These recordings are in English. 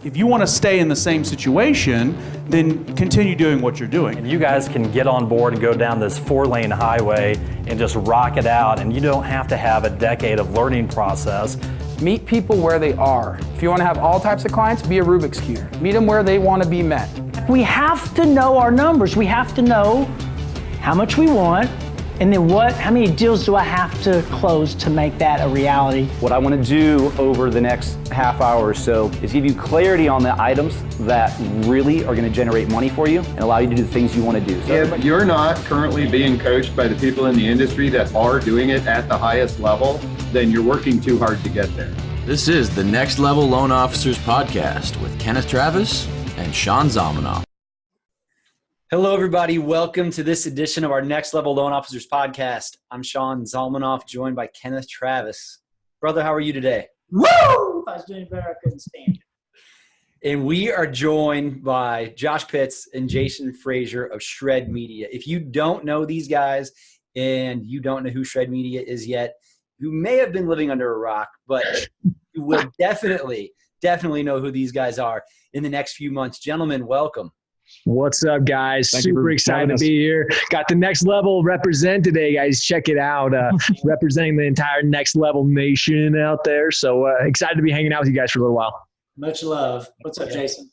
If you want to stay in the same situation, then continue doing what you're doing. And you guys can get on board and go down this 4-lane highway and just rock it out, and you don't have to have a decade of learning process. Meet people where they are. If you want to have all types of clients, be a Rubik's Cube. Meet them where they want to be met. We have to know our numbers. We have to know how much we want, and then how many deals do I have to close to make that a reality? What I want to do over the next half hour or so is give you clarity on the items that really are going to generate money for you and allow you to do the things you want to do. So if you're not currently being coached by the people in the industry that are doing it at the highest level, then you're working too hard to get there. This is the Next Level Loan Officers Podcast with Kenneth Travis and Sean Zalmanoff. Hello, everybody. Welcome to this edition of our Next Level Loan Officers Podcast. I'm Sean Zalmanoff, joined by Kenneth Travis. Brother, how are you today? Woo! If I was doing better, I couldn't stand it. And we are joined by Josh Pitts and Jason Frazier of Shred Media. If you don't know these guys and you don't know who Shred Media is yet, you may have been living under a rock, but you will definitely know who these guys are in the next few months. Gentlemen, welcome. What's up, guys? Super excited to be here. Got the Next Level represent today, guys. Check it out. Representing the entire Next Level nation out there. So excited to be hanging out with you guys for a little while. Much love. What's up, Jason?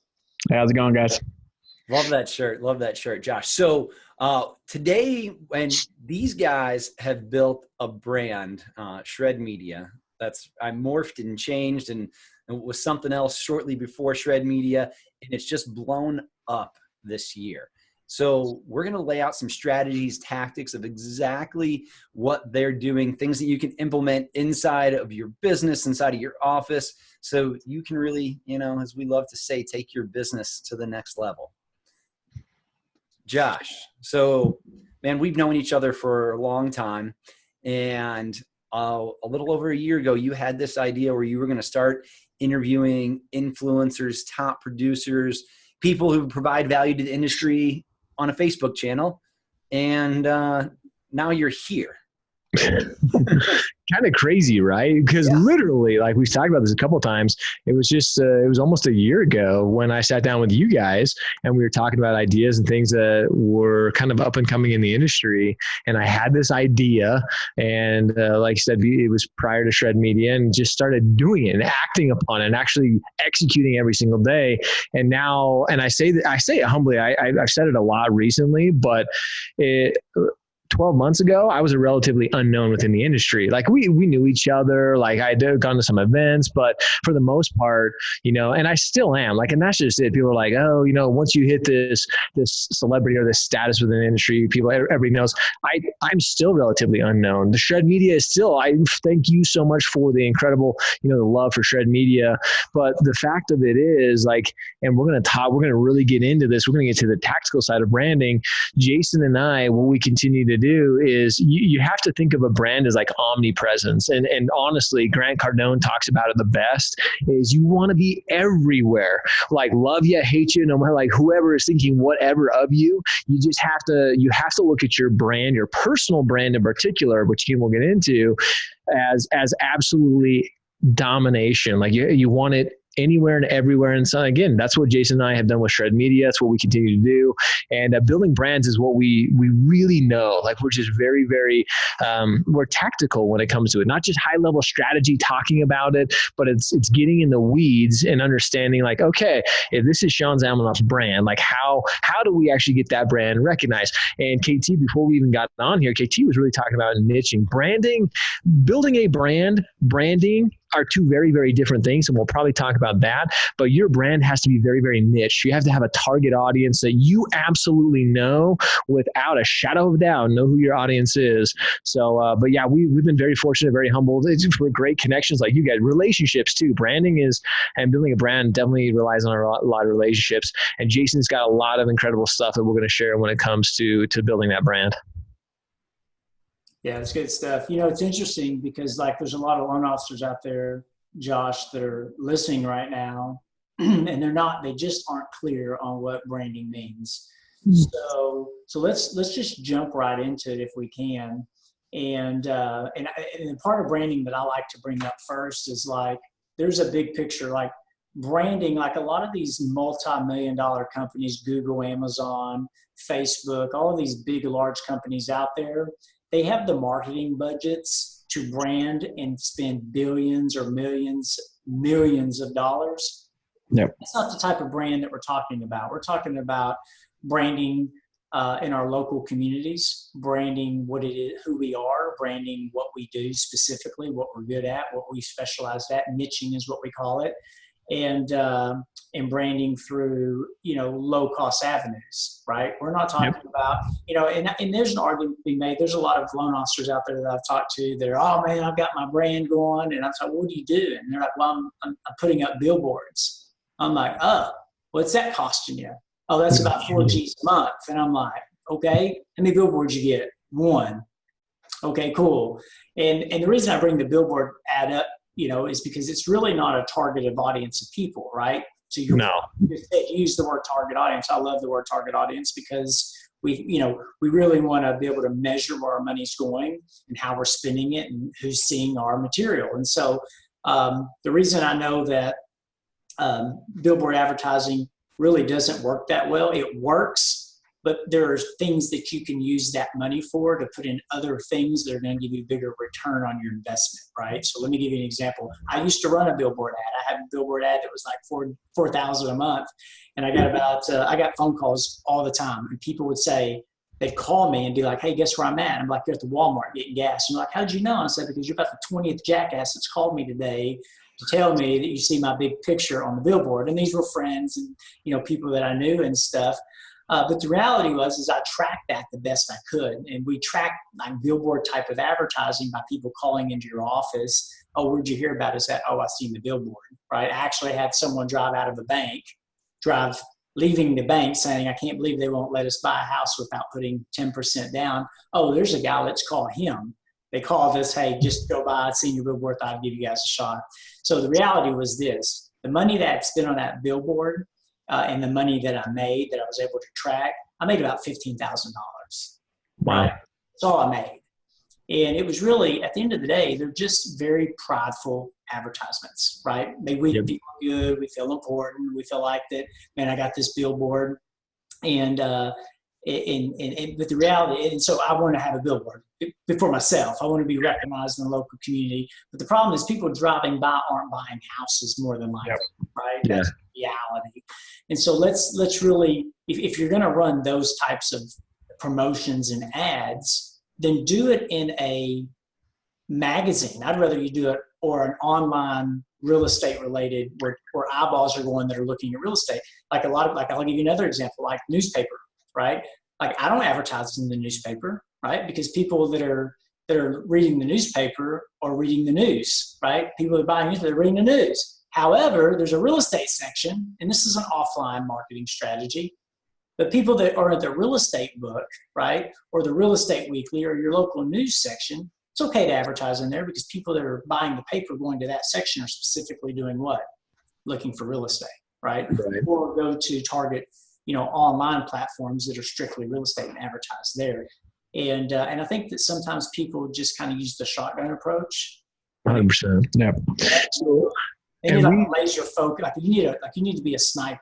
Hey, how's it going, guys? Love that shirt. Love that shirt, Josh. So today, when these guys have built a brand, Shred Media, I morphed and changed and it was something else shortly before Shred Media, and it's just blown up this year. So we're going to lay out some strategies, tactics of exactly what they're doing, things that you can implement inside of your business, inside of your office, so you can really, as we love to say, take your business to the next level. Josh, so man, we've known each other for a long time, and a little over a year ago, you had this idea where you were going to start interviewing influencers, top producers, people who provide value to the industry on a Facebook channel. And now you're here. Kind of crazy, right? Because literally, like we've talked about this a couple of times, it was almost a year ago when I sat down with you guys and we were talking about ideas and things that were kind of up and coming in the industry. And I had this idea, and like I said, it was prior to Shred Media, and just started doing it and acting upon it and actually executing every single day. And now, and I say it humbly, I've said it a lot recently, but 12 months ago, I was a relatively unknown within the industry. Like we knew each other, like I'd gone to some events, but for the most part, and I still am like, and that's just it. People are like, oh, once you hit this celebrity or this status within the industry, everybody knows. I'm still relatively unknown. The Shred Media is still, I thank you so much for the incredible, the love for Shred Media. But the fact of it is like, and we're going to really get into this. We're going to get to the tactical side of branding. Jason and I, what we continue to do is you have to think of a brand as like omnipresence. And honestly, Grant Cardone talks about it the best, is you want to be everywhere. Like love you, hate you, no matter like whoever is thinking whatever of you, you have to look at your brand, your personal brand in particular, which we'll get into, as absolutely domination. Like you want it anywhere and everywhere. And so again, that's what Jason and I have done with Shred Media. That's what we continue to do. And building brands is what we really know. Like we're just very, very, we're tactical when it comes to it. Not just high level strategy talking about it, but it's getting in the weeds and understanding like, okay, if this is Sean Zalmanoff's brand, like how do we actually get that brand recognized? And KT, before we even got on here, KT was really talking about niching. Branding, building a brand, branding are two very, very different things, and we'll probably talk about that. But your brand has to be very, very niche. You have to have a target audience that you absolutely know without a shadow of doubt, know who your audience is. So, but yeah, we've been very fortunate, very humbled for great connections like you guys. Relationships too. Branding and building a brand definitely relies on a lot of relationships. And Jason's got a lot of incredible stuff that we're going to share when it comes to building that brand. Yeah, it's good stuff. It's interesting because like there's a lot of loan officers out there, Josh, that are listening right now, and they just aren't clear on what branding means. So let's just jump right into it if we can. And part of branding that I like to bring up first is like, there's a big picture. Like branding, like a lot of these multi-million-dollar companies, Google, Amazon, Facebook, all of these big, large companies out there, they have the marketing budgets to brand and spend billions or millions of dollars. Yep. That's not the type of brand that we're talking about. We're talking about branding in our local communities, branding what it is, who we are, branding what we do specifically, what we're good at, what we specialize at. Niching is what we call it. And branding through, low cost avenues, right? We're not talking about, and there's an argument to be made. There's a lot of loan officers out there that I've talked to that are, oh man, I've got my brand going. And I'm like, what do you do? And they're like, well, I'm putting up billboards. I'm like, oh, what's that costing you? Oh, that's about $4G's a month. And I'm like, okay, how many billboards you get? One. Okay, cool. And the reason I bring the billboard ad up, is because it's really not a targeted audience of people, right? So you use the word target audience. I love the word target audience because we really want to be able to measure where our money's going and how we're spending it and who's seeing our material. And so the reason I know that billboard advertising really doesn't work that well, it works, but there's things that you can use that money for to put in other things that are going to give you bigger return on your investment, right? So let me give you an example. I used to run a billboard ad. I had a billboard ad that was like $4,000 a month, and I got phone calls all the time, and people would say, they'd call me and be like, hey, guess where I'm at? I'm like, you're at the Walmart getting gas. And they're like, how'd you know? I said, because you're about the 20th jackass that's called me today to tell me that you see my big picture on the billboard. And these were friends and, people that I knew and stuff. But the reality was I tracked that the best I could. And we tracked like billboard type of advertising by people calling into your office. Oh, where'd you hear about us at? Oh, I seen the billboard, right? I actually had someone drive out of the bank, leaving the bank saying, I can't believe they won't let us buy a house without putting 10% down. Oh, there's a guy, let's call him. They called us, hey, just go by, seen your billboard, thought I'd give you guys a shot. So the reality was this, the money that I spent on that billboard and the money that I made, that I was able to track, I made about $15,000. Wow. Right? That's all I made. And it was really, at the end of the day, they're just very prideful advertisements, right? We feel good, we feel important, we feel like that, man, I got this billboard. And but the reality, and so I want to have a billboard for myself. I want to be recognized in the local community. But the problem is people driving by aren't buying houses more than likely, right? Yeah. That's the reality. And so let's really, if you're going to run those types of promotions and ads, then do it in a magazine. I'd rather you do it or an online real estate related where eyeballs are going that are looking at real estate. I'll give you another example, like newspaper, right? Like I don't advertise in the newspaper, right? Because people that are reading the newspaper are reading the news, right? People that are buying news, they're reading the news. However, there's a real estate section, and this is an offline marketing strategy. But people that are at the real estate book, right, or the real estate weekly or your local news section, it's okay to advertise in there because people that are buying the paper going to that section are specifically doing what? Looking for real estate, right? Or go to target, online platforms that are strictly real estate and advertise there. And I think that sometimes people just kind of use the shotgun approach. 100%. Yeah. So, and you like laser focus, like you need to be a sniper.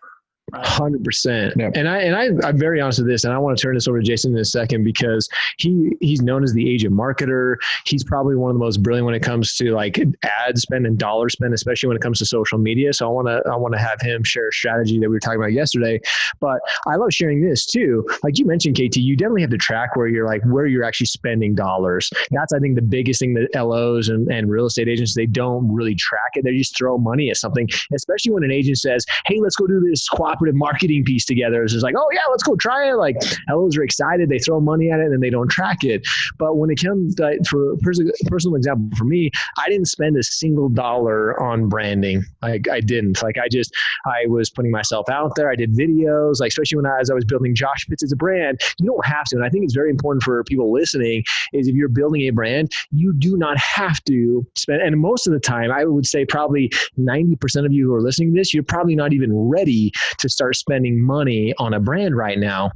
Right. 100%. Yep. And I'm very honest with this, and I want to turn this over to Jason in a second because he's known as the agent marketer. He's probably one of the most brilliant when it comes to like ad spend and dollar spend, especially when it comes to social media. So I want to have him share a strategy that we were talking about yesterday. But I love sharing this too. Like you mentioned, KT, you definitely have to track where you're actually spending dollars. That's, I think, the biggest thing that LOs and real estate agents, they don't really track it. They just throw money at something, especially when an agent says, hey, let's go do this cooperative marketing piece together. It's just like, oh yeah, let's go try it. Like LOs are excited, they throw money at it and they don't track it. But when it comes to, for a personal example for me, I didn't spend a single dollar on branding. I didn't. I was putting myself out there. I did videos, like especially as I was building Josh Pitts as a brand. You don't have to. And I think it's very important for people listening is if you're building a brand, you do not have to spend. And most of the time, I would say probably 90% of you who are listening to this, you're probably not even ready to start spending money on a brand right now.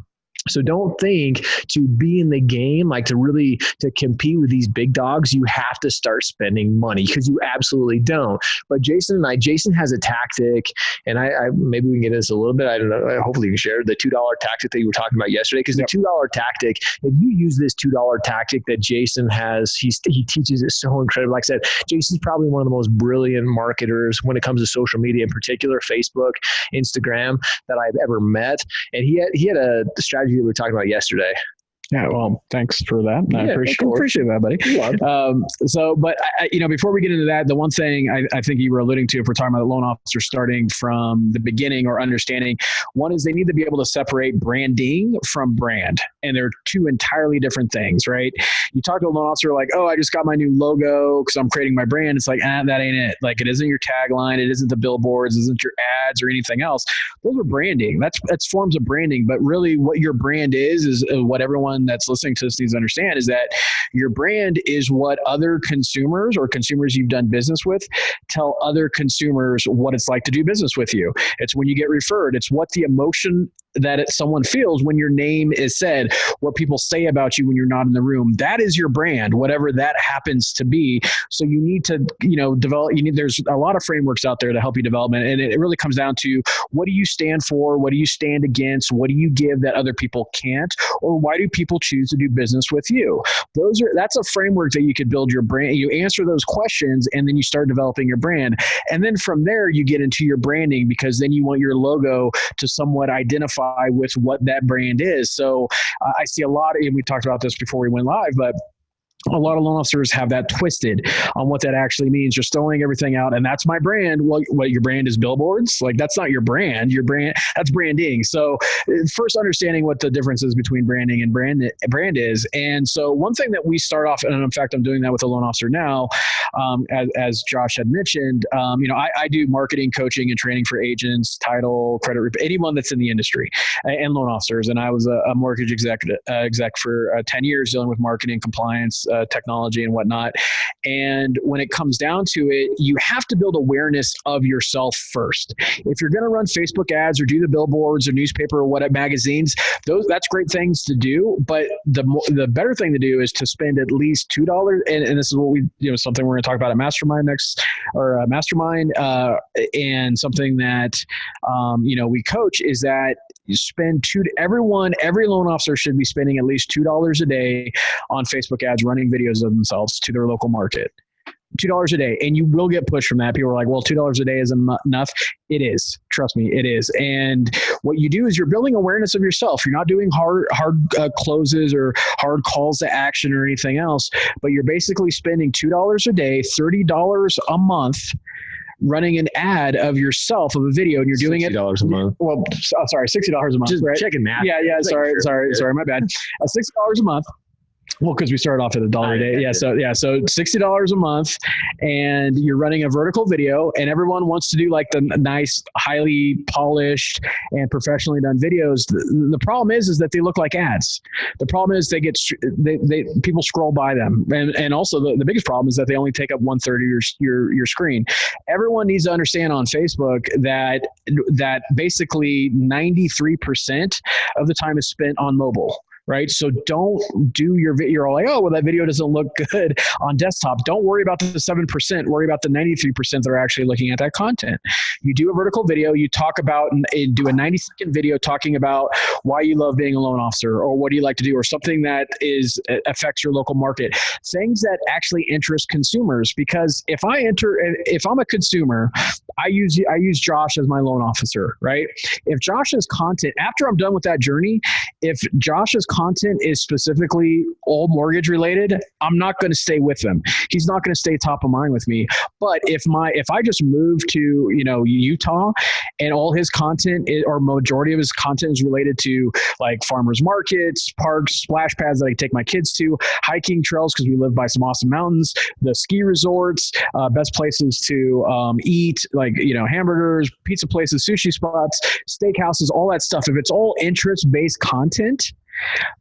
So don't think to be in the game, like to compete with these big dogs, you have to start spending money, because you absolutely don't. But Jason has a tactic, and I maybe we can get into this a little bit. I don't know. Hopefully you can share the $2 tactic that you were talking about yesterday, because the $2 tactic, if you use this $2 tactic that Jason has, he teaches it so incredible. Like I said, Jason's probably one of the most brilliant marketers when it comes to social media, in particular Facebook, Instagram, that I've ever met. And he had a strategy that we were talking about yesterday. Yeah, well, thanks for that. I appreciate that, buddy. But before we get into that, the one thing I think you were alluding to, if we're talking about the loan officer starting from the beginning or understanding, one is they need to be able to separate branding from brand. And they're two entirely different things, right? You talk to a loan officer like, oh, I just got my new logo because I'm creating my brand. It's like, that ain't it. Like, it isn't your tagline. It isn't the billboards. It isn't your ads or anything else. Those are branding. That's forms of branding. But really what your brand is what everyone that's listening to this needs to understand, is that your brand is what other consumers or consumers you've done business with tell other consumers what it's like to do business with you. It's when you get referred. It's what the emotion that someone feels when your name is said, what people say about you when you're not in the room. That is your brand, whatever that happens to be. So you need to, develop, there's a lot of frameworks out there to help you develop it. And it really comes down to, what do you stand for? What do you stand against? What do you give that other people can't? Or why do people choose to do business with you? That's a framework that you could build your brand. You answer those questions, and then you start developing your brand. And then from there, you get into your branding, because then you want your logo to somewhat identify with what that brand is. So I see a lot, and we talked about this before we went live, but a lot of loan officers have that twisted on what that actually means. You're throwing everything out, and that's my brand. Well, what your brand is, billboards? Like, that's not your brand. Your brand, that's branding. So first, understanding what the difference is between branding and brand is. And so one thing that we start off, and in fact, I'm doing that with a loan officer now, as Josh had mentioned, I do marketing, coaching, and training for agents, title, credit, anyone that's in the industry, and loan officers. And I was a mortgage exec for 10 years, dealing with marketing, compliance, technology and whatnot. And when it comes down to it, you have to build awareness of yourself first. If you're going to run Facebook ads or do the billboards or newspaper or whatever, magazines, that's great things to do. But the better thing to do is to spend at least $2. And this is what something we're going to talk about at Mastermind next, or Mastermind, and something that, we coach, is that you spend every loan officer should be spending at least $2 a day on Facebook ads, running videos of themselves to their local market. $2 a day. And you will get pushed from that. People are like, well, $2 a day isn't enough. It is. Trust me, it is. And what you do is you're building awareness of yourself. You're not doing hard closes or hard calls to action or anything else, but you're basically spending $2 a day, $30 a month, running an ad of yourself, of a video, and you're doing it $60 a month. Well, sorry, $60 a month. Just right? checking math. Yeah. Sorry, my bad. $60 a month. Well, because we started off at $1 a day. So $60 a month, and you're running a vertical video, and everyone wants to do like the nice, highly polished and professionally done videos. The problem is that they look like ads. The problem is people scroll by them, and also the biggest problem is that they only take up 1/3 of your screen. Everyone needs to understand on Facebook that basically 93% of the time is spent on mobile. Right? So don't do your video. You're all like, oh, well, that video doesn't look good on desktop. Don't worry about the 7%. Worry about the 93% that are actually looking at that content. You do a vertical video. You talk about and do a 90-second video talking about why you love being a loan officer, or what do you like to do, or something that affects your local market. Things that actually interest consumers. Because if I'm a consumer, I use Josh as my loan officer, right? If Josh's content, after I'm done with that journey, if Josh's content is specifically all mortgage related, I'm not going to stay with him. He's not going to stay top of mind with me. But if I just move to, Utah, and all his content or majority of his content is related to like farmers markets, parks, splash pads that I take my kids to, hiking trails because we live by some awesome mountains, the ski resorts, best places to eat, like, hamburgers, pizza places, sushi spots, steakhouses, all that stuff. If it's all interest-based content,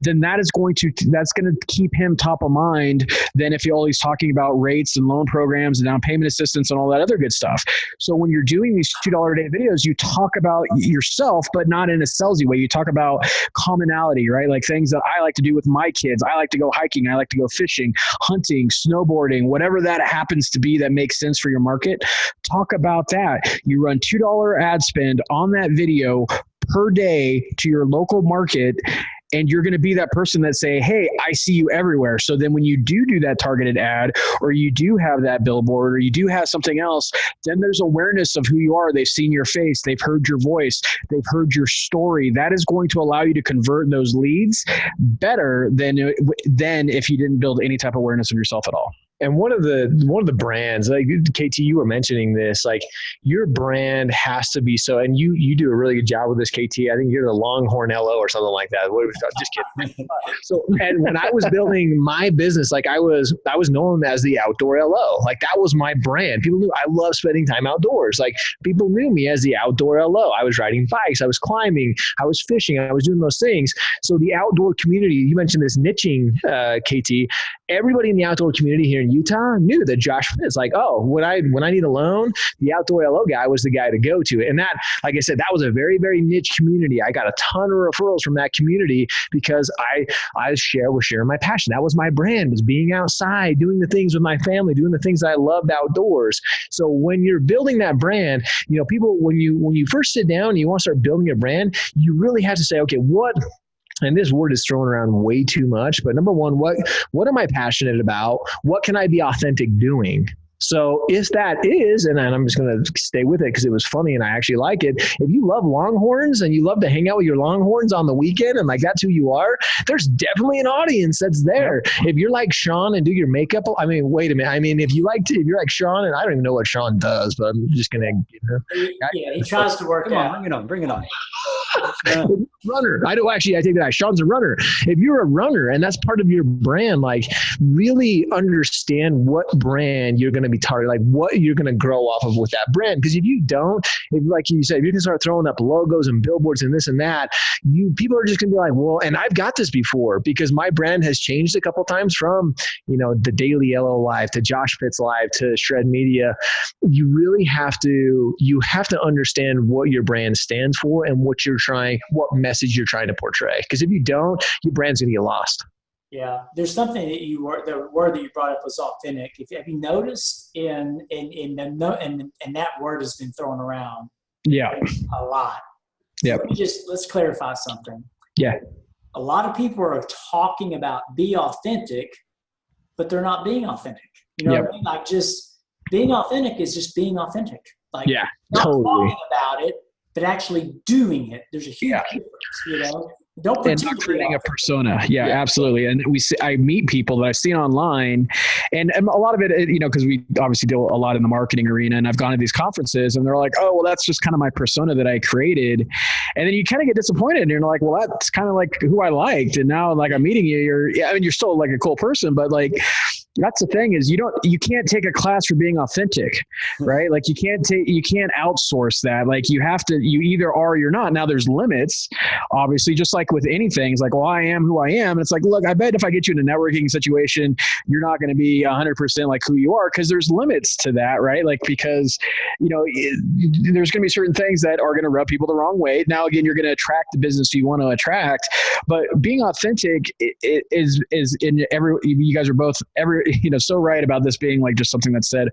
then that's going to keep him top of mind than if he's talking about rates and loan programs and down payment assistance and all that other good stuff. So when you're doing these $2 a day videos, you talk about yourself, but not in a salesy way. You talk about commonality, right? Like things that I like to do with my kids. I like to go hiking. I like to go fishing, hunting, snowboarding, whatever that happens to be that makes sense for your market. Talk about that. You run $2 ad spend on that video per day to your local market, and you're going to be that person that say, hey, I see you everywhere. So then when you do that targeted ad, or you do have that billboard, or you do have something else, then there's awareness of who you are. They've seen your face. They've heard your voice. They've heard your story. That is going to allow you to convert those leads better than if you didn't build any type of awareness of yourself at all. And one of the brands, like KT, you were mentioning this, like your brand has to be so, and you do a really good job with this, KT. I think you're the Longhorn LO or something like that. Just kidding. So, and when I was building my business, like I was known as the outdoor LO. Like that was my brand. People knew I love spending time outdoors. Like people knew me as the outdoor LO. I was riding bikes. I was climbing. I was fishing. I was doing those things. So the outdoor community, you mentioned this niching, KT. Everybody in the outdoor community here in Utah knew that Josh Fitz, like, oh, when I need a loan, the outdoor LO guy was the guy to go to. And that, like I said, that was a very, very niche community. I got a ton of referrals from that community because I was sharing my passion. That was my brand, was being outside, doing the things with my family, doing the things that I loved outdoors. So when you're building that brand, people, when you first sit down and you want to start building a brand, you really have to say, okay, what, and this word is thrown around way too much, but number one, what am I passionate about? What can I be authentic doing? So if that is, and I'm just going to stay with it because it was funny and I actually like it. If you love Longhorns and you love to hang out with your Longhorns on the weekend and like that's who you are, there's definitely an audience that's there. If you're like Sean and do your makeup, I mean, wait a minute. I mean, if you're like Sean, and I don't even know what Sean does, but I'm just going to. Yeah, he tries to work out. Bring it on. Runner. I take that. Sean's a runner. If you're a runner and that's part of your brand, like really understand what brand you're going to be targeting, like what you're going to grow off of with that brand. Because if you don't, like you said, if you can start throwing up logos and billboards and this and that, people are just going to be like, well, and I've got this before because my brand has changed a couple times from, the Daily LO Live to Josh Fitz Live to Shred Media. You really have to understand what your brand stands for and what message you're trying to portray. Because if you don't, your brand's going to get lost. Yeah, there's something that the word that you brought up was authentic. Have you noticed and that word has been thrown around? Yeah, a lot. Yeah. Let's clarify something. Yeah. A lot of people are talking about be authentic, but they're not being authentic. You know what I mean? Like just being authentic is just being authentic. Like not talking about it, but actually doing it. There's a huge difference, Don't pretend and not creating a persona. Yeah, absolutely. And I meet people that I've seen online, and a lot of it, because we obviously deal a lot in the marketing arena, and I've gone to these conferences, and they're like, "Oh, well, that's just kind of my persona that I created," and then you kind of get disappointed, and you're like, "Well, that's kind of like who I liked," and now like I'm meeting you, you're still like a cool person, but like. That's the thing is you can't take a class for being authentic, right? Like you can't outsource that. Like you either are or you're not. Now there's limits, obviously, just like with anything. It's like, well, I am who I am. And it's like, look, I bet if I get you in a networking situation, you're not going to be 100% like who you are because there's limits to that, right? Like because, there's going to be certain things that are going to rub people the wrong way. Now, again, you're going to attract the business you want to attract, but being authentic is in you guys are both so right about this being like just something that's said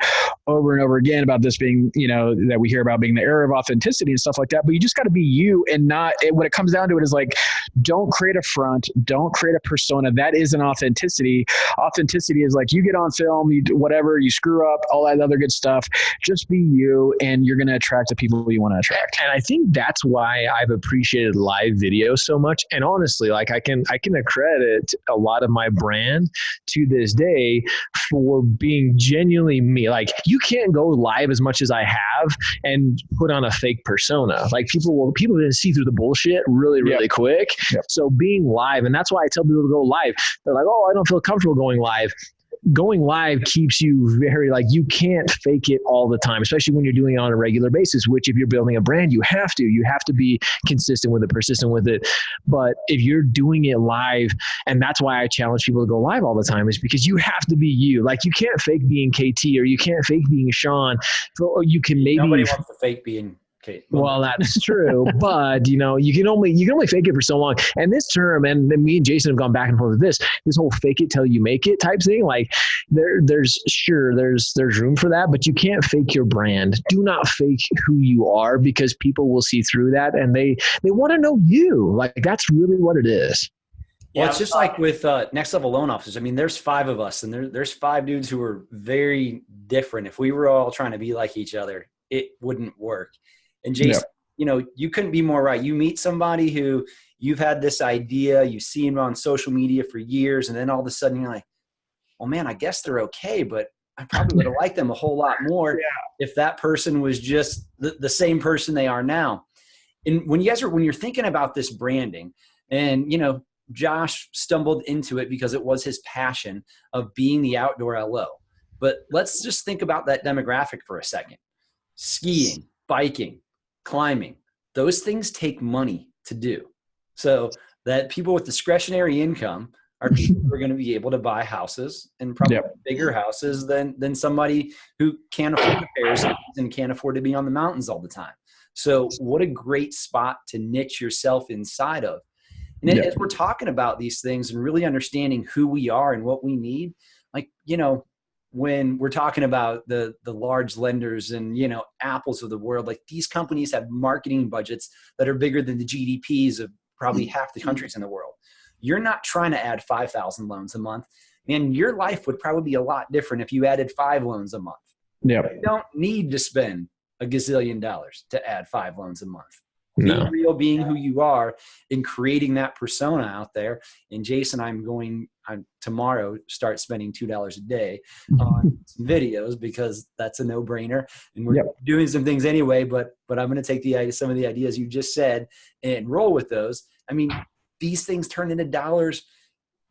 over and over again about this being, that we hear about being the era of authenticity and stuff like that. But you just got to be you and not, when it comes down to it is like, don't create a front, don't create a persona. That isn't authenticity. Authenticity is like you get on film, you do whatever, you screw up, all that other good stuff. Just be you and you're going to attract the people you want to attract. And I think that's why I've appreciated live video so much. And honestly, like I can accredit a lot of my brand to this day for being genuinely me. Like you can't go live as much as I have and put on a fake persona. Like people didn't see through the bullshit really, really quick. So being live, and that's why I tell people to go live. They're like, oh, I don't feel comfortable going live. going live keeps you very, like, you can't fake it all the time, especially when you're doing it on a regular basis, which if you're building a brand, you have to be consistent with it, persistent with it. But if you're doing it live, and that's why I challenge people to go live all the time, is because you have to be you. Like, you can't fake being KT, or you can't fake being Sean. Or you can maybe. Nobody wants to fake being KT. Well, that's true, but you can only fake it for so long. And this term, and me and Jason have gone back and forth with this whole fake it till you make it type thing. Like, there's room for that, but you can't fake your brand. Do not fake who you are, because people will see through that, and they want to know you. Like, that's really what it is. Well, it's just like with Next Level Loan Officers. I mean, there's 5 of us, and there's 5 dudes who are very different. If we were all trying to be like each other, it wouldn't work. And Jason, you couldn't be more right. You meet somebody who you've had this idea, you see them on social media for years, and then all of a sudden you're like, well, man, I guess they're okay, but I probably would have liked them a whole lot more if that person was just the same person they are now. And when you're thinking about this branding, and, Josh stumbled into it because it was his passion of being the outdoor LO. But let's just think about that demographic for a second. Skiing, biking, climbing, those things take money to do. So that people with discretionary income are people who are going to be able to buy houses, and probably bigger houses than somebody who can't afford repairs and can't afford to be on the mountains all the time. So what a great spot to niche yourself inside of. And as we're talking about these things and really understanding who we are and what we need, like, when we're talking about the large lenders and, Apples of the world, like, these companies have marketing budgets that are bigger than the GDPs of probably half the countries in the world. You're not trying to add 5,000 loans a month, and your life would probably be a lot different if you added 5 loans a month. You don't need to spend a gazillion dollars to add 5 loans a month. Being real, being who you are, and creating that persona out there. And Jason, I'm tomorrow start spending $2 a day on some videos, because that's a no-brainer. And we're doing some things anyway, but I'm going to take some of the ideas you just said and roll with those. I mean, these things turn into dollars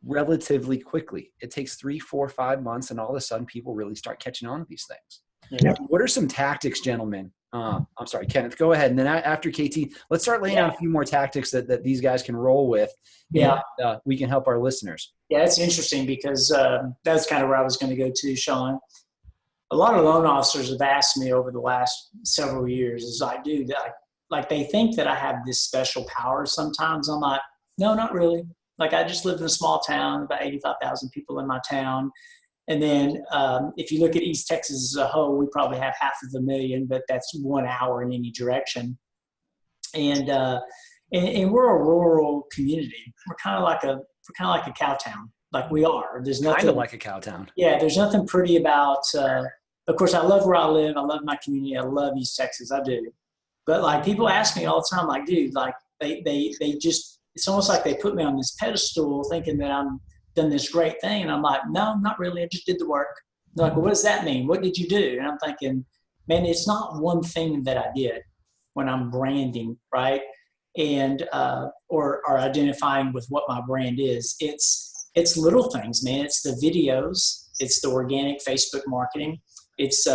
relatively quickly. It takes 3, 4, 5 months, and all of a sudden people really start catching on to these things. What are some tactics, gentlemen? I'm sorry, Kenneth, go ahead. And then after KT, let's start laying out a few more tactics that these guys can roll with. And, we can help our listeners. Yeah, it's interesting, because that's kind of where I was going to go to, Sean. A lot of loan officers have asked me over the last several years, is like, dude, like they think that I have this special power sometimes. I'm like, no, not really. Like, I just live in a small town, about 85,000 people in my town. And then if you look at East Texas as a whole, we probably have 500,000, but that's 1 hour in any direction. And we're a rural community. We're kind of like a cow town, like we are. There's nothing kind of like a cow town. Yeah, there's nothing pretty about. Of course, I love where I live. I love my community. I love East Texas. I do. But like, people ask me all the time, like, dude, like they just, it's almost like they put me on this pedestal, thinking that I'm done this great thing. And I'm like, no, not really. I just did the work. They're like, well, what does that mean? What did you do? And I'm thinking, man, it's not one thing that I did when I'm branding, right? And, or identifying with what my brand is. It's little things, man. It's the videos. It's the organic Facebook marketing. It's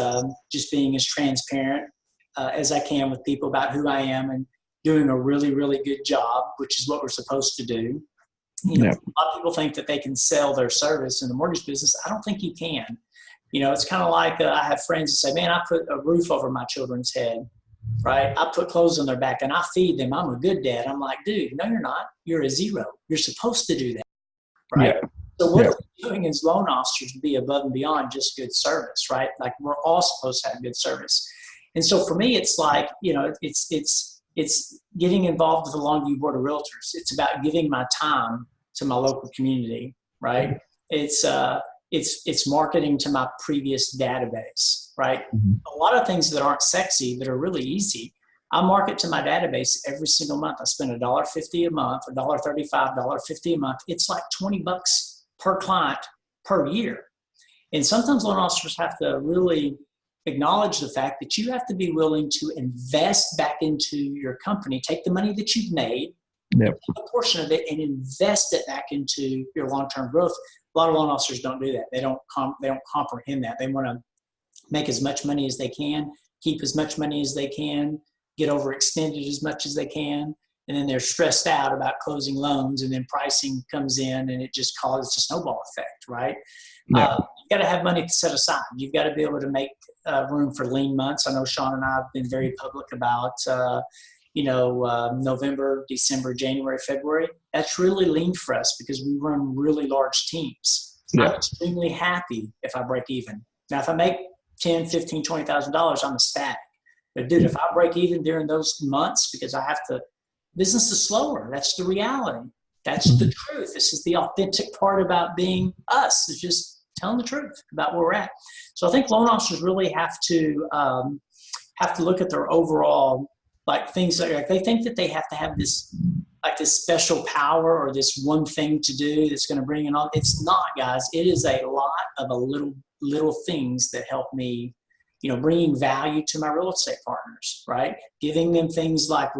just being as transparent as I can with people about who I am, and doing a really, really good job, which is what we're supposed to do. A lot of people think that they can sell their service in the mortgage business. I don't think you can. It's kind of like I have friends that say, man, I put a roof over my children's head, right? I put clothes on their back and I feed them. I'm a good dad. I'm like, dude, no, you're not. You're a zero. You're supposed to do that, right? So what we're doing as loan officers to be above and beyond just good service, right? Like, we're all supposed to have good service. And so for me, it's like, it's getting involved with the Longview Board of Realtors. It's about giving my time to my local community, right? It's marketing to my previous database, right? A lot of things that aren't sexy, that are really easy, I market to my database every single month. I spend $1.50 a month, $1.35, $1.50 a month. It's like $20 per client per year. And sometimes loan officers have to really acknowledge the fact that you have to be willing to invest back into your company, take the money that you've made, Yep. a portion of it and invest it back into your long-term growth. A lot of loan officers don't do that. They don't comprehend that. They want to make as much money as they can, keep as much money as they can, get overextended as much as they can, and then they're stressed out about closing loans, and then pricing comes in, and it just causes a snowball effect, right? Yeah. You've got to have money to set aside. You've got to be able to make room for lean months. I know Sean and I have been very public about, November, December, January, February. That's really lean for us because we run really large teams. Yeah. I'm extremely happy if I break even. Now, if I make $10,000, $15,000, $20,000, I'm ecstatic. But dude, if I break even during those months because I have to, business is slower. That's the reality. That's the truth. This is the authentic part about being us, is just telling the truth about where we're at. So I think loan officers really have to look at their overall, like, things like they think that they have to have this, like, this special power or this one thing to do that's going to bring in all. It's not, guys. It is a lot of little things that help me, bringing value to my real estate partners, right? Giving them things like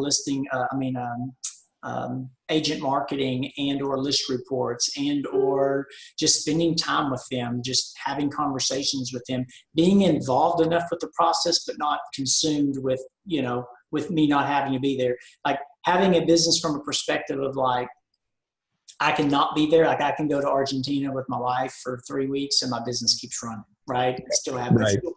agent marketing and or list reports and or just spending time with them, just having conversations with them, being involved enough with the process, but not consumed with, with me not having to be there. Like, having a business from a perspective of, like, I can not be there. Like, I can go to Argentina with my wife for 3 weeks and my business keeps running, right? Still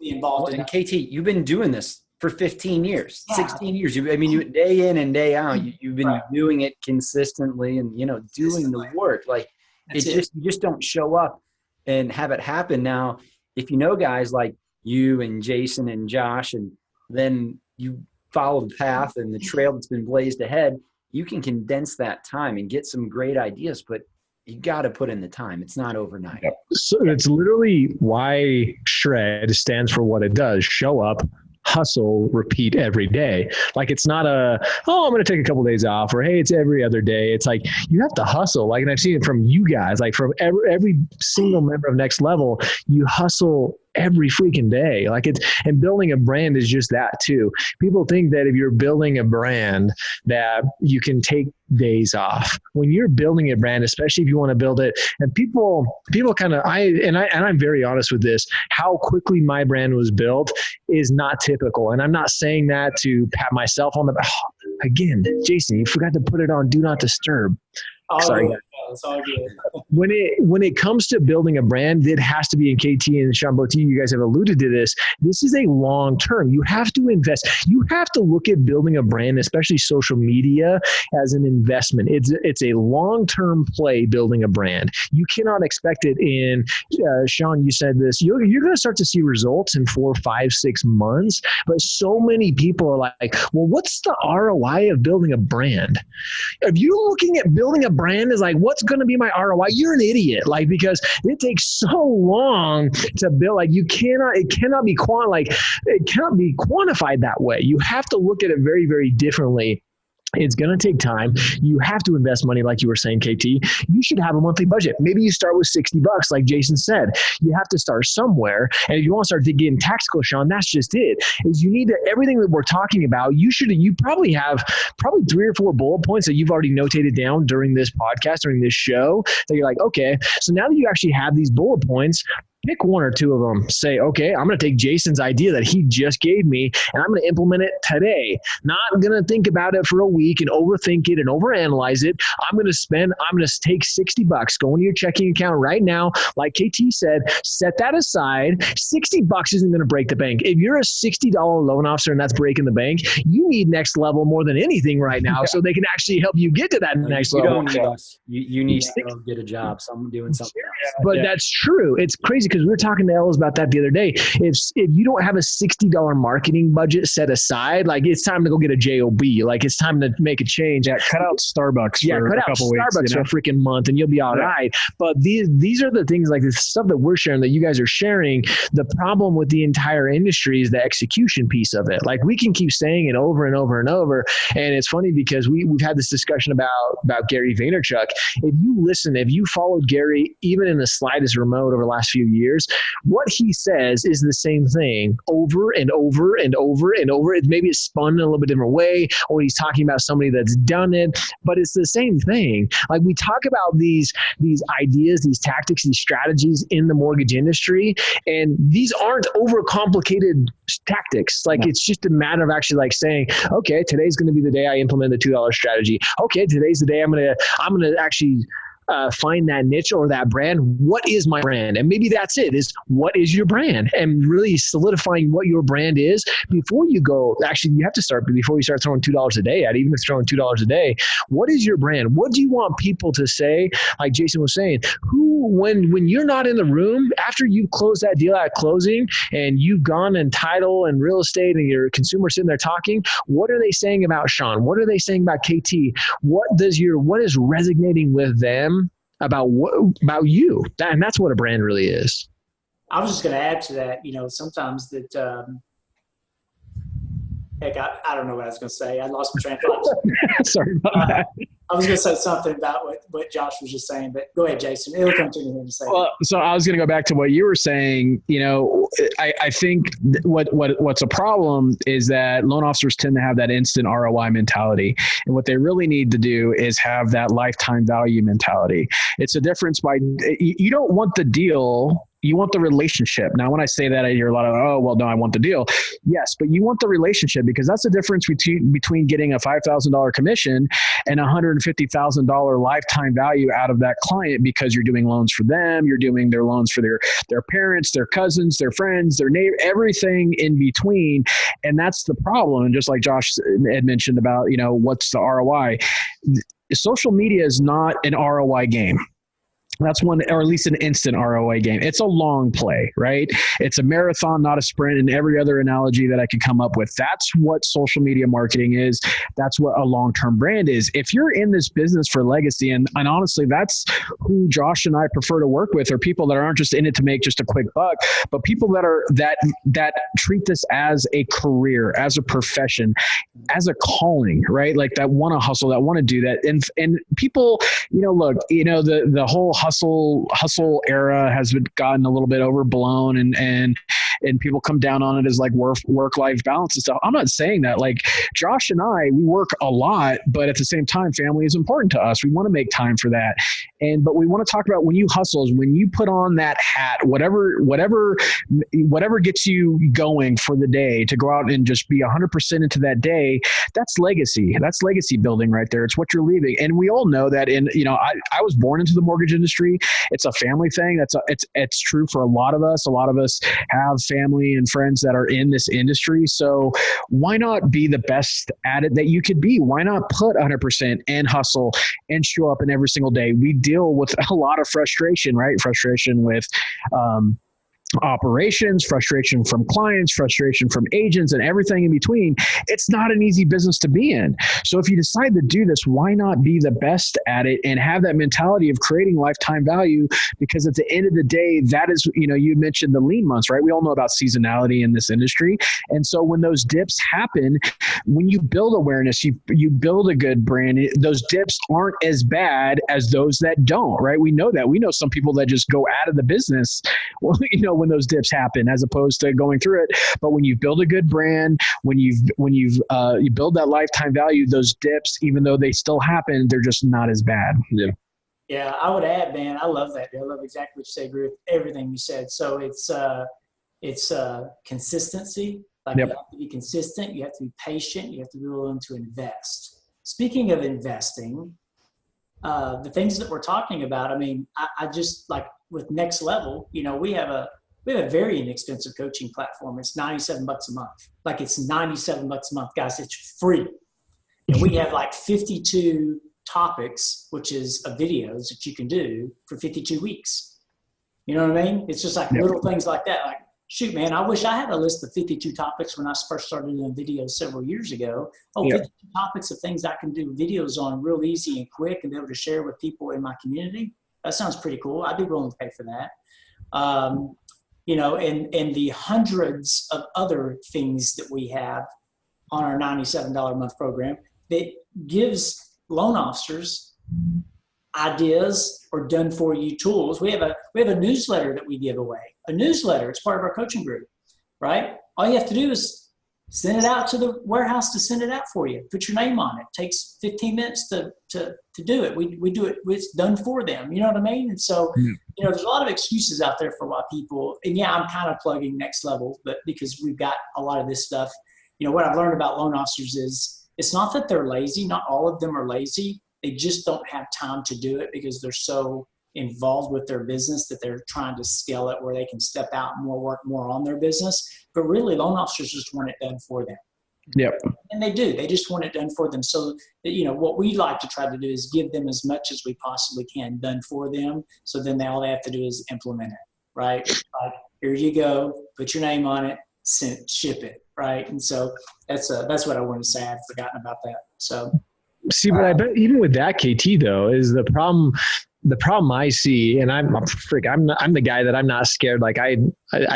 be involved in it. KT, you've been doing this for 15 years, 16 years. You day in and day out, you've been doing it consistently and, doing the work. Like, you just don't show up and have it happen. Now, if you know guys like you and Jason and Josh, and then you follow the path and the trail that's been blazed ahead, you can condense that time and get some great ideas, but you got to put in the time. It's not overnight. So it's literally why SHRED stands for what it does: show up, hustle, repeat every day. Like, it's not I'm going to take a couple of days off, or, hey, it's every other day. It's like, you have to hustle. Like, and I've seen it from you guys, like from every single member of Next Level, you hustle every freaking day. Like, and building a brand is just that too. People think that if you're building a brand that you can take days off. When you're building a brand, especially if you want to build it, and people kind of, I'm very honest with this, how quickly my brand was built is not typical. And I'm not saying that to pat myself on the back. Again, Jason, you forgot to put it on Do Not Disturb. Sorry. It's all good. When it comes to building a brand, it has to be, in KT and Sean, both of you guys have alluded to this. This is a long term. You have to invest. You have to look at building a brand, especially social media, as an investment. It's a long term play building a brand. You cannot expect it in. Sean, you said this. You're going to start to see results in 4, 5, 6 months. But so many people are like, well, what's the ROI of building a brand? If you're looking at building a brand as like, what's going to be my ROI? You're an idiot. Like, because it takes so long to build. Like, it cannot be quantified that way. You have to look at it very, very differently. It's going to take time. You have to invest money, like you were saying, KT. You should have a monthly budget. Maybe you start with $60, like Jason said. You have to start somewhere. And if you want to start getting tactical, Sean, that's just it. Is you need to, everything that we're talking about, you probably have 3 or 4 bullet points that you've already notated down during this podcast, during this show, that you're like, okay, so now that you actually have these bullet points, pick 1 or 2 of them. Say, okay, I'm going to take Jason's idea that he just gave me, and I'm going to implement it today. Not going to think about it for a week and overthink it and overanalyze it. I'm going to take $60, go into your checking account right now. Like KT said, set that aside. $60 isn't going to break the bank. If you're a $60 loan officer and that's breaking the bank, you need Next Level more than anything right now, so they can actually help you get to that next level. You don't need us. You need to go get a job. Someone doing something else. But that's true. It's crazy, because we were talking to Ellis about that the other day. If you don't have a $60 marketing budget set aside, like, it's time to go get a job. Like, it's time to make a change. Yeah, cut out Starbucks for a couple weeks. Starbucks for a freaking month, and you'll be all right. But these are the things, like the stuff that we're sharing, that you guys are sharing. The problem with the entire industry is the execution piece of it. Like, we can keep saying it over and over and over. And it's funny because we've had this discussion about Gary Vaynerchuk. If you followed Gary even in the slightest remote over the last few years, years, what he says is the same thing over and over and over and over. Maybe it's spun in a little bit different way, or he's talking about somebody that's done it, but it's the same thing. Like, we talk about these ideas, these tactics, these strategies in the mortgage industry, and these aren't overcomplicated tactics. Like, it's just a matter of actually like saying, okay, today's going to be the day I implement the $2 strategy. Okay, today's the day I'm gonna actually find that niche or that brand. What is my brand? And maybe that's it, is what is your brand? And really solidifying what your brand is before you go, actually you have to start, before you start throwing $2 a day at, even if throwing $2 a day, what is your brand? What do you want people to say? Like Jason was saying, when you're not in the room, after you've closed that deal at closing and you've gone and title and real estate and your consumer sitting there talking, what are they saying about Sean? What are they saying about KT? What is resonating with them about you? And that's what a brand really is. I was just going to add to that, sometimes that, heck, I don't know what I was going to say. I lost my train of thought. Sorry about that. I was going to say something about what Josh was just saying, but go ahead, Jason. It'll come to me in a second. Well, so I was going to go back to what you were saying. I think what's a problem is that loan officers tend to have that instant ROI mentality. And what they really need to do is have that lifetime value mentality. It's a difference you don't want the deal. You want the relationship. Now, when I say that, I hear a lot of, oh, well, no, I want the deal. Yes, but you want the relationship, because that's the difference between getting a $5,000 commission and $150,000 lifetime value out of that client, because you're doing loans for them, you're doing their loans for their parents, their cousins, their friends, their neighbor, everything in between. And that's the problem. And just like Josh had mentioned about, what's the ROI? Social media is not an ROI game. That's one, or at least an instant ROI game. It's a long play, right? It's a marathon, not a sprint, and every other analogy that I could come up with. That's what social media marketing is. That's what a long-term brand is. If you're in this business for legacy, and honestly, that's who Josh and I prefer to work with, are people that aren't just in it to make just a quick buck, but people that treat this as a career, as a profession, as a calling, right? Like, that want to hustle, that want to do that. And people, look, the whole hustle era has gotten a little bit overblown, and people come down on it as like work-life balance and stuff. I'm not saying that. Like, Josh and I, we work a lot, but at the same time, family is important to us. We want to make time for that. But we want to talk about when you hustle, is when you put on that hat, whatever gets you going for the day, to go out and just be 100% into that day. That's legacy. That's legacy building right there. It's what you're leaving. And we all know that I was born into the mortgage industry. It's a family thing. It's true for a lot of us. A lot of us have family and friends that are in this industry. So why not be the best at it that you could be? Why not put 100% and hustle and show up in every single day? We deal with a lot of frustration, right? Frustration with, operations, frustration from clients, frustration from agents, and everything in between. It's not an easy business to be in. So if you decide to do this, why not be the best at it and have that mentality of creating lifetime value? Because at the end of the day, that is, you mentioned the lean months, right? We all know about seasonality in this industry. And so when those dips happen, when you build awareness, you build a good brand, those dips aren't as bad as those that don't, right? We know that. We know some people that just go out of the business, when those dips happen, as opposed to going through it. But when you build a good brand, when you build that lifetime value, those dips, even though they still happen, they're just not as bad. Yeah, I would add, man, I love that. I love exactly what you said. Agree with everything you said. So it's consistency. Like, you have to be consistent. You have to be patient. You have to be willing to invest. Speaking of investing, the things that we're talking about, I just, like, with Next Level, we have a very inexpensive coaching platform. It's $97 a month. Like, it's $97 a month, guys. It's free. And we have like 52 topics, which is videos that you can do for 52 weeks. You know what I mean? It's just like little things like that. Like, shoot, man, I wish I had a list of 52 topics when I first started doing videos several years ago. 52 topics of things I can do videos on real easy and quick and be able to share with people in my community. That sounds pretty cool. I'd be willing to pay for that. And the hundreds of other things that we have on our $97 a month program that gives loan officers ideas or done for you tools. We have a newsletter that we give away. a newsletter. It's part of our coaching group, right? All you have to do is send it out to the warehouse to send it out for you. Put your name on it. It takes 15 minutes to do it. We do it. It's done for them. You know what I mean? And so, there's a lot of excuses out there for why people, and yeah, I'm kind of plugging Next Level, but because we've got a lot of this stuff, what I've learned about loan officers is it's not that they're lazy. Not all of them are lazy. They just don't have time to do it because they're so involved with their business that they're trying to scale it where they can step out and work more on their business. But really, loan officers just want it done for them. Yep. And they do. They just want it done for them. So, what we like to try to do is give them as much as we possibly can done for them. So then all they have to do is implement it, right? Like, here you go. Put your name on it. Ship it, right? And so that's what I wanted to say. I'd forgotten about that. So. See, but I bet even with that, KT, though, is the problem I see, and I'm the guy that I'm not scared. Like I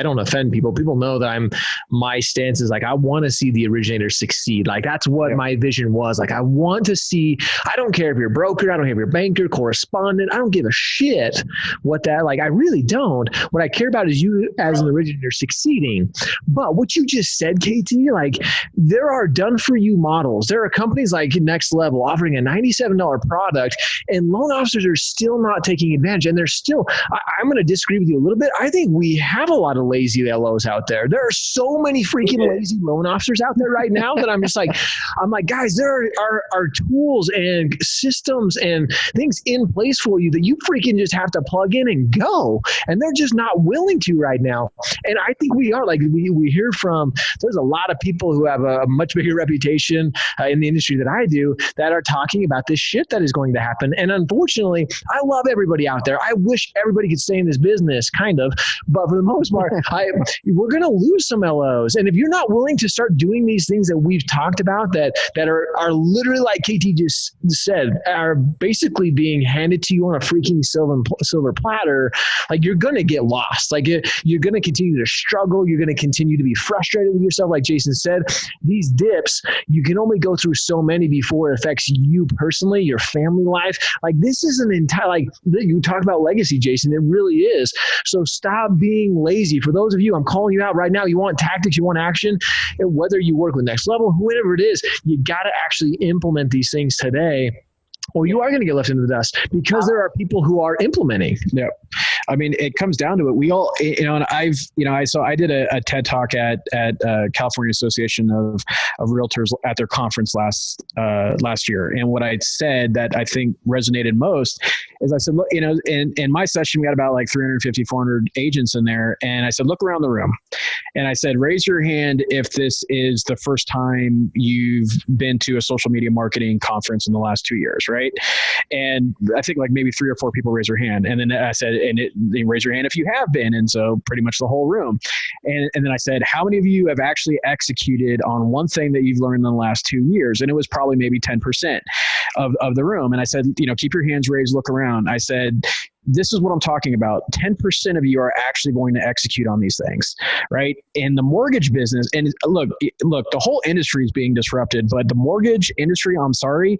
don't offend people. People know that my stance is like, I want to see the originator succeed. Like that's what my vision was. Like I want to see, I don't care if you're a broker, I don't care if you're a banker, correspondent, I don't give a shit what that, like, I really don't. What I care about is you as an originator succeeding. But what you just said, KT, like there are done for you models. There are companies like Next Level offering a $97 product and loan officers are still not taking advantage. And there's still, I'm going to disagree with you a little bit. I think we have a lot of lazy LOs out there. There are so many freaking lazy loan officers out there right now that I'm like, guys, there are tools and systems and things in place for you that you freaking just have to plug in and go. And they're just not willing to right now. And I think we are, like, we hear from, there's a lot of people who have a much bigger reputation in the industry that I do that are talking about this shit that is going to happen. And unfortunately, I love everybody out there. I wish everybody could stay in this business, kind of, but for the most part, we're going to lose some LOs. And if you're not willing to start doing these things that we've talked about that are literally, like KT just said, are basically being handed to you on a freaking silver platter, like you're going to get lost. Like you're going to continue to struggle. You're going to continue to be frustrated with yourself. Like Jason said, these dips, you can only go through so many before it affects you personally, your family life. Like this is an entire, like you talk about legacy, Jason, it really is. So stop being lazy. For those of you, I'm calling you out right now. You want tactics, you want action, and whether you work with Next Level, whoever it is, you got to actually implement these things today, or you are going to get left in the dust because there are people who are implementing. Yeah. I mean, it comes down to it. We all, and I did a TED talk at California Association of Realtors at their conference last year. And what I said that I think resonated most is I said, look, in my session, we had about like 350, 400 agents in there. And I said, look around the room. And I said, raise your hand if this is the first time you've been to a social media marketing conference in the last 2 years, right? And I think like maybe 3 or 4 people raise their hand. And then I said, they raise your hand if you have been. And so pretty much the whole room. And then I said, how many of you have actually executed on one thing that you've learned in the last 2 years? And it was probably maybe 10% of the room. And I said, keep your hands raised, look around. I said, this is what I'm talking about. 10% of you are actually going to execute on these things, right? In the mortgage business, and look, the whole industry is being disrupted, but the mortgage industry, I'm sorry,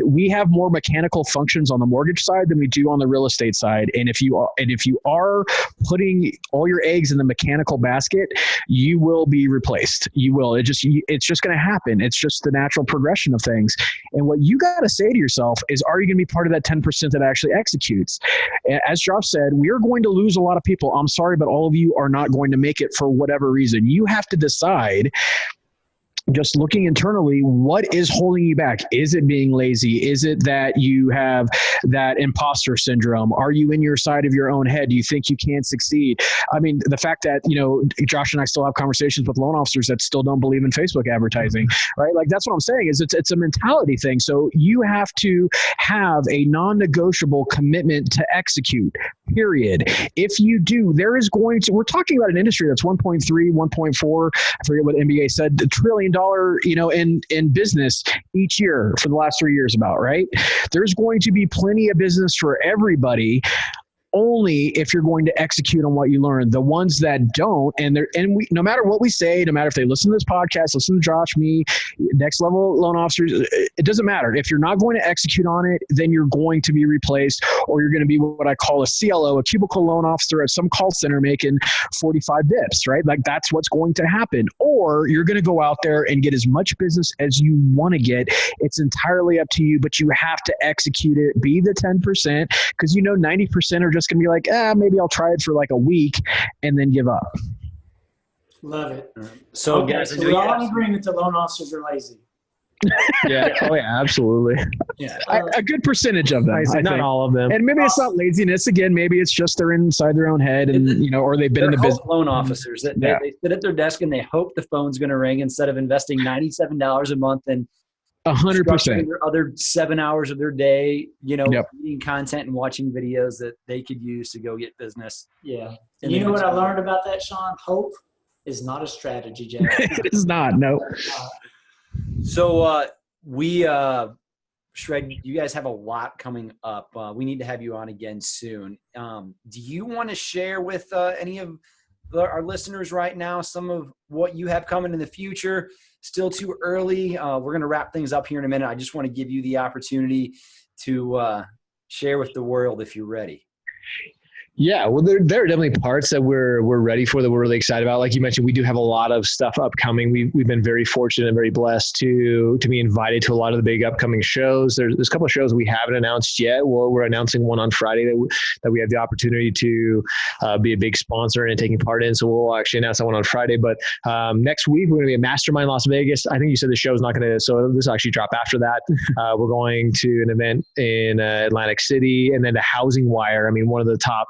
we have more mechanical functions on the mortgage side than we do on the real estate side. And if you are putting all your eggs in the mechanical basket, you will be replaced. You will. It's just going to happen. It's just the natural progression of things. And what you got to say to yourself is, are you going to be part of that 10% that actually executes? As Josh said, we are going to lose a lot of people. I'm sorry, but all of you are not going to make it for whatever reason. You have to decide, just looking internally, what is holding you back? Is it being lazy? Is it that you have that imposter syndrome? Are you in your side of your own head? Do you think you can't succeed? I mean, the fact that, Josh and I still have conversations with loan officers that still don't believe in Facebook advertising, right? Like, that's what I'm saying, is it's a mentality thing. So you have to have a non-negotiable commitment to execute, period. If you do, we're talking about an industry that's 1.3, 1.4, I forget what MBA said, $1 trillion, in business each year for the last 3 years about, right? There's going to be plenty of business for everybody. only if you're going to execute on what you learned. The ones that don't, no matter what we say, no matter if they listen to this podcast, listen to Josh, me, next level loan officers, it doesn't matter. If you're not going to execute on it, then you're going to be replaced, or you're going to be what I call a CLO, a cubicle loan officer at some call center making 45 bips, right? Like that's what's going to happen. Or you're going to go out there and get as much business as you want to get. It's entirely up to you, but you have to execute it. Be the 10%, because 90% are just going to be like, maybe I'll try it for like a week and then give up. Love it. So, okay, guys, so we're all in agreement that loan officers are lazy. Yeah. Oh yeah, absolutely. Yeah. A good percentage of them. I not think. all of them. And maybe it's not laziness. Again, maybe it's just they're inside their own head, and or they've been in the business. Loan officers that they sit at their desk and they hope the phone's going to ring instead of investing $97 a month and 100%. their other 7 hours of their day, reading content and watching videos that they could use to go get business. Yeah. And you know what I learned about that, Sean? Hope is not a strategy, Jack. It is not. No. So Shred, you guys have a lot coming up. We need to have you on again soon. Do you want to share with any of our listeners right now some of what you have coming in the future? Still too early. We're going to wrap things up here in a minute. I just want to give you the opportunity to share with the world if you're ready. Yeah, well, there are definitely parts that we're ready for, that we're really excited about. Like you mentioned, we do have a lot of stuff upcoming. We've been very fortunate and very blessed to be invited to a lot of the big upcoming shows. There's a couple of shows we haven't announced yet. We're announcing one on Friday that we have the opportunity to be a big sponsor and taking part in. So we'll actually announce that one on Friday. But next week, we're going to be at Mastermind Las Vegas. I think you said the show is not going to, so this will actually drop after that. We're going to an event in Atlantic City, and then the Housing Wire. I mean, one of the top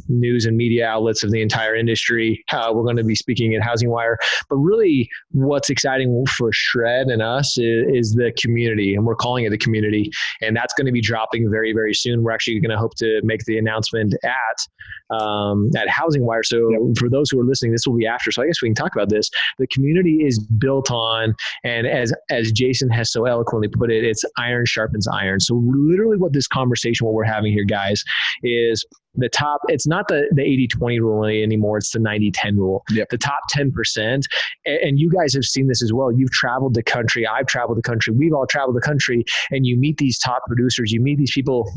news and media outlets of the entire industry. We're going to be speaking at Housing Wire. But really what's exciting for Shred and us is the community, and we're calling it the community. And that's going to be dropping very, very soon. We're actually going to hope to make the announcement at Housing Wire. So for those who are listening, this will be after. So I guess we can talk about this. The community is built on, and as Jason has so eloquently put it, it's iron sharpens iron. So literally what this conversation, what we're having here, guys, is the top, it's not the 80-20 rule anymore. It's the 90-10 rule. Yep. The top 10%. And you guys have seen this as well. You've traveled the country. I've traveled the country. We've all traveled the country, and you meet these top producers. You meet these people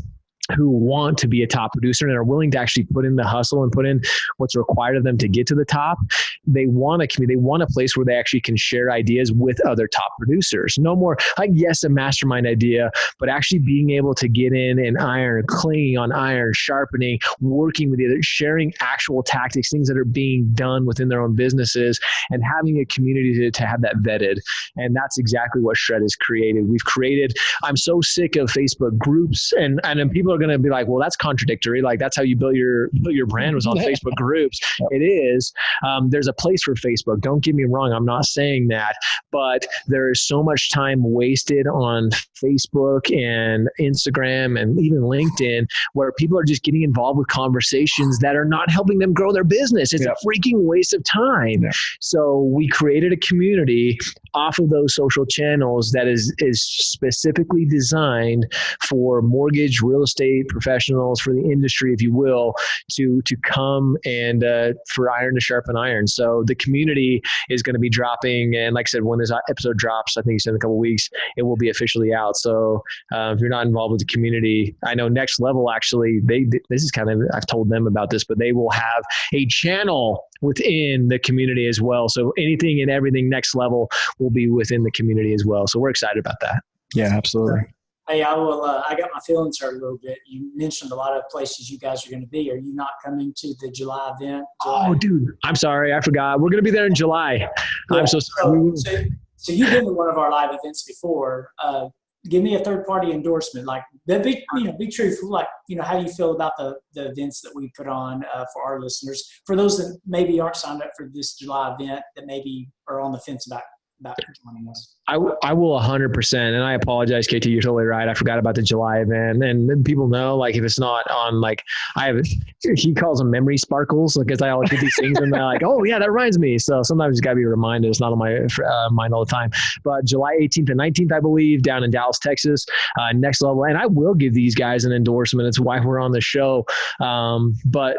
who want to be a top producer and are willing to actually put in the hustle and put in what's required of them to get to the top. They want a community. They want a place where they actually can share ideas with other top producers. No more, like, yes, a mastermind idea, but actually being able to get in and iron, clinging on iron, sharpening, working with the other, sharing actual tactics, things that are being done within their own businesses, and having a community to have that vetted. And that's exactly what Shred has created. We've created, I'm so sick of Facebook groups, and people are going to be like, well, that's contradictory. Like, that's how you built your brand, was on Facebook groups. It is. There's a place for Facebook. Don't get me wrong. I'm not saying that, but there is so much time wasted on Facebook and Instagram and even LinkedIn where people are just getting involved with conversations that are not helping them grow their business. It's a freaking waste of time. Yeah. So we created a community off of those social channels that is specifically designed for mortgage, real estate professionals, for the industry, if you will, to come and for iron to sharpen iron. So the community is going to be dropping, and like I said, when this episode drops, I think you said in a couple of weeks, it will be officially out. So if you're not involved with the community, I know Next Level actually, this is kind of, I've told them about this, but they will have a channel within the community as well. So anything and everything Next Level will be within the community as well. So we're excited about that. Yeah, absolutely. Hey, I got my feelings hurt a little bit. You mentioned a lot of places you guys are going to be. Are you not coming to the July event? Oh, dude, I'm sorry. I forgot. We're going to be there in July. Cool. I'm so sorry. So you've been to one of our live events before. Give me a third-party endorsement. Like, be truthful. Like, how you feel about the events that we put on for our listeners. For those that maybe aren't signed up for this July event, that maybe are on the fence about about joining us. I will 100%. And I apologize, KT, you're totally right. I forgot about the July event. And then people know, like, if it's not on, like, he calls them memory sparkles, because I always get these things and they're like, oh yeah, that reminds me. So sometimes you gotta be reminded. It's not on my mind all the time, but July 18th and 19th, I believe, down in Dallas, Texas, Next Level. And I will give these guys an endorsement. It's why we're on the show. But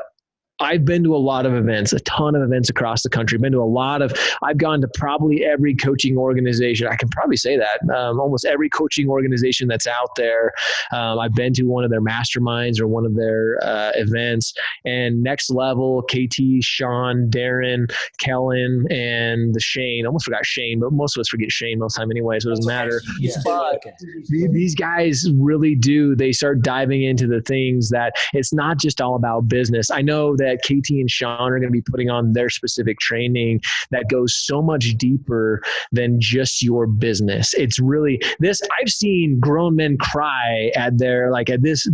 I've been to a lot of events, a ton of events across the country. I've gone to probably every coaching organization. I can probably say that. Almost every coaching organization that's out there. I've been to one of their masterminds or one of their events. And Next Level, KT, Sean, Darren, Kellen, and Shane. I almost forgot Shane, but most of us forget Shane most of the time anyway, so it doesn't matter. Yeah. But these guys really do. They start diving into the things that it's not just all about business. I know that KT and Sean are going to be putting on their specific training that goes so much deeper than just your business. It's really this. I've seen grown men cry at this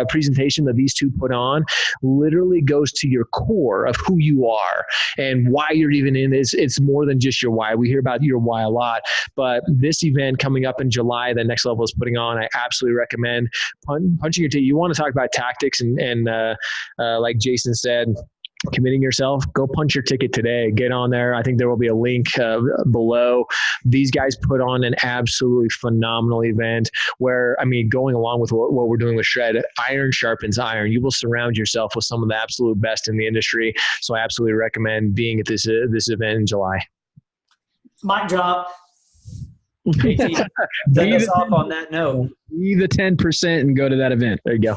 presentation that these two put on. Literally goes to your core of who you are and why you're even in this. It's more than just your why. We hear about your why a lot, but this event coming up in July that Next Level is putting on, I absolutely recommend punching your ticket. You want to talk about tactics and like Jason said, committing yourself, go punch your ticket today. Get on there. I think there will be a link below. These guys put on an absolutely phenomenal event where, I mean, going along with what we're doing with Shred, iron sharpens iron. You will surround yourself with some of the absolute best in the industry. So I absolutely recommend being at this event in July. Mic drop. Send us off on that note. Be the 10% and go to that event. There you go.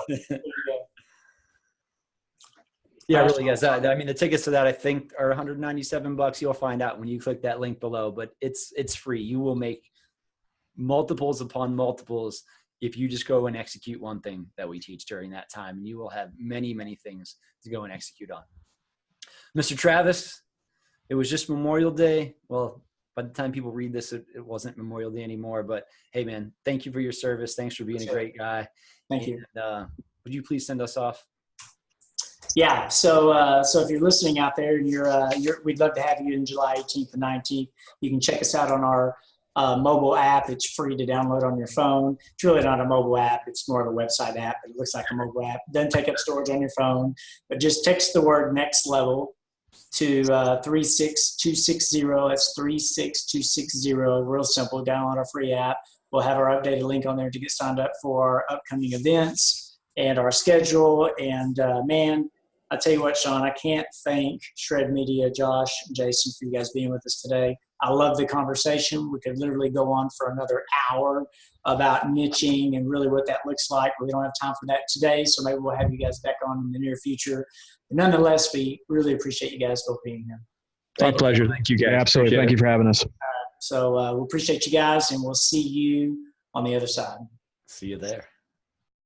Yeah, really, guys. I mean, the tickets to that I think are $197. You'll find out when you click that link below, but it's free. You will make multiples upon multiples if you just go and execute one thing that we teach during that time, and you will have many, many things to go and execute on. Mr. Travis, it was just Memorial Day. Well, by the time people read this, it wasn't Memorial Day anymore, but hey, man, thank you for your service. Thanks for being a great guy. Thank you. Would you please send us off? Yeah. So if you're listening out there, we'd love to have you in July 18th and 19th. You can check us out on our mobile app. It's free to download on your phone. It's really not a mobile app. It's more of a website app. It looks like a mobile app. Doesn't take up storage on your phone, but just text the word Next Level to 36260. That's 36260. Real simple. Download our free app. We'll have our updated link on there to get signed up for our upcoming events and our schedule. And man, I tell you what, Sean, I can't thank Shred Media, Josh, and Jason for you guys being with us today. I love the conversation. We could literally go on for another hour about niching and really what that looks like. We don't have time for that today, so maybe we'll have you guys back on in the near future. But nonetheless, we really appreciate you guys both being here. My pleasure. Thank you, guys. Yeah, absolutely. Thank you for having us. So we appreciate you guys, and we'll see you on the other side. See you there.